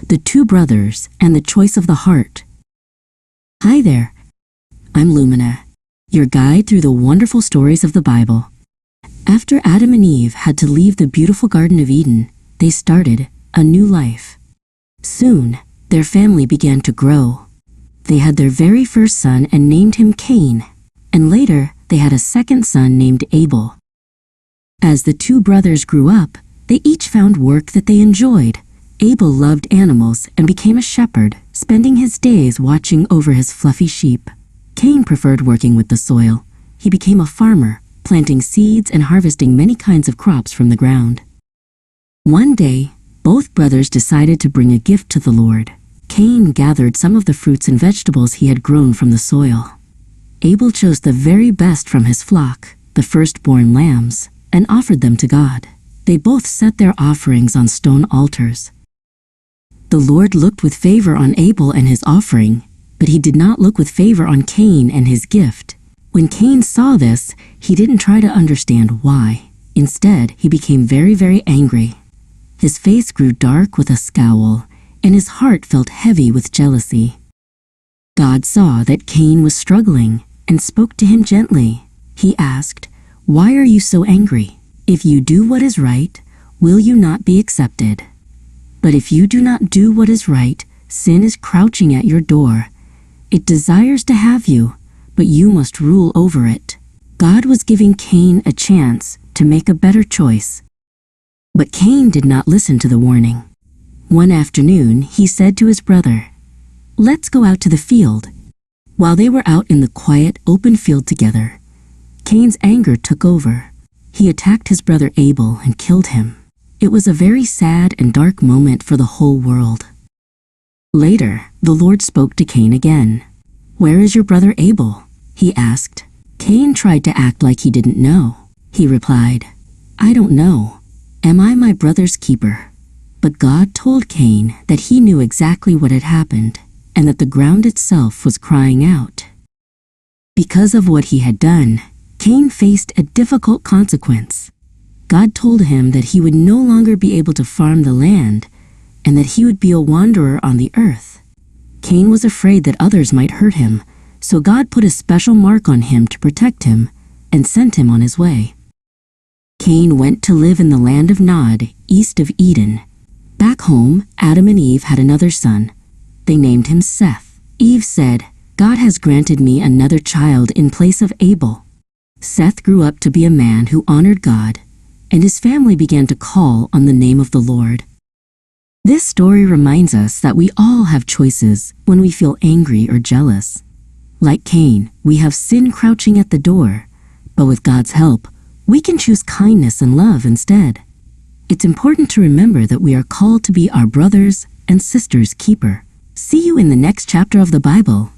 The Two Brothers and the Choice of the Heart. Hi there, I'm Lumina, your guide through the wonderful stories of the Bible. After Adam and Eve had to leave the beautiful Garden of Eden, they started a new life. Soon, their family began to grow. They had their very first son and named him Cain, and later they had a second son named Abel. As the two brothers grew up, they each found work that they enjoyed. Abel loved animals and became a shepherd, spending his days watching over his fluffy sheep. Cain preferred working with the soil. He became a farmer, planting seeds and harvesting many kinds of crops from the ground. One day, both brothers decided to bring a gift to the Lord. Cain gathered some of the fruits and vegetables he had grown from the soil. Abel chose the very best from his flock, the firstborn lambs, and offered them to God. They both set their offerings on stone altars. The Lord looked with favor on Abel and his offering, but he did not look with favor on Cain and his gift. When Cain saw this, he didn't try to understand why. Instead, he became very, very angry. His face grew dark with a scowl, and his heart felt heavy with jealousy. God saw that Cain was struggling and spoke to him gently. He asked, "Why are you so angry? If you do what is right, will you not be accepted? But if you do not do what is right, sin is crouching at your door. It desires to have you, but you must rule over it." God was giving Cain a chance to make a better choice. But Cain did not listen to the warning. One afternoon, he said to his brother, "Let's go out to the field." While they were out in the quiet, open field together, Cain's anger took over. He attacked his brother Abel and killed him. It was a very sad and dark moment for the whole world. Later, the Lord spoke to Cain again. "Where is your brother Abel?" he asked. Cain tried to act like he didn't know. He replied, "I don't know. Am I my brother's keeper?" But God told Cain that he knew exactly what had happened and that the ground itself was crying out. Because of what he had done, Cain faced a difficult consequence. God told him that he would no longer be able to farm the land and that he would be a wanderer on the earth. Cain was afraid that others might hurt him, so God put a special mark on him to protect him and sent him on his way. Cain went to live in the land of Nod, east of Eden. Back home, Adam and Eve had another son. They named him Seth. Eve said, "God has granted me another child in place of Abel." Seth grew up to be a man who honored God, and his family began to call on the name of the Lord. This story reminds us that we all have choices when we feel angry or jealous. Like Cain, we have sin crouching at the door, but with God's help, we can choose kindness and love instead. It's important to remember that we are called to be our brothers' and sisters' keeper. See you in the next chapter of the Bible.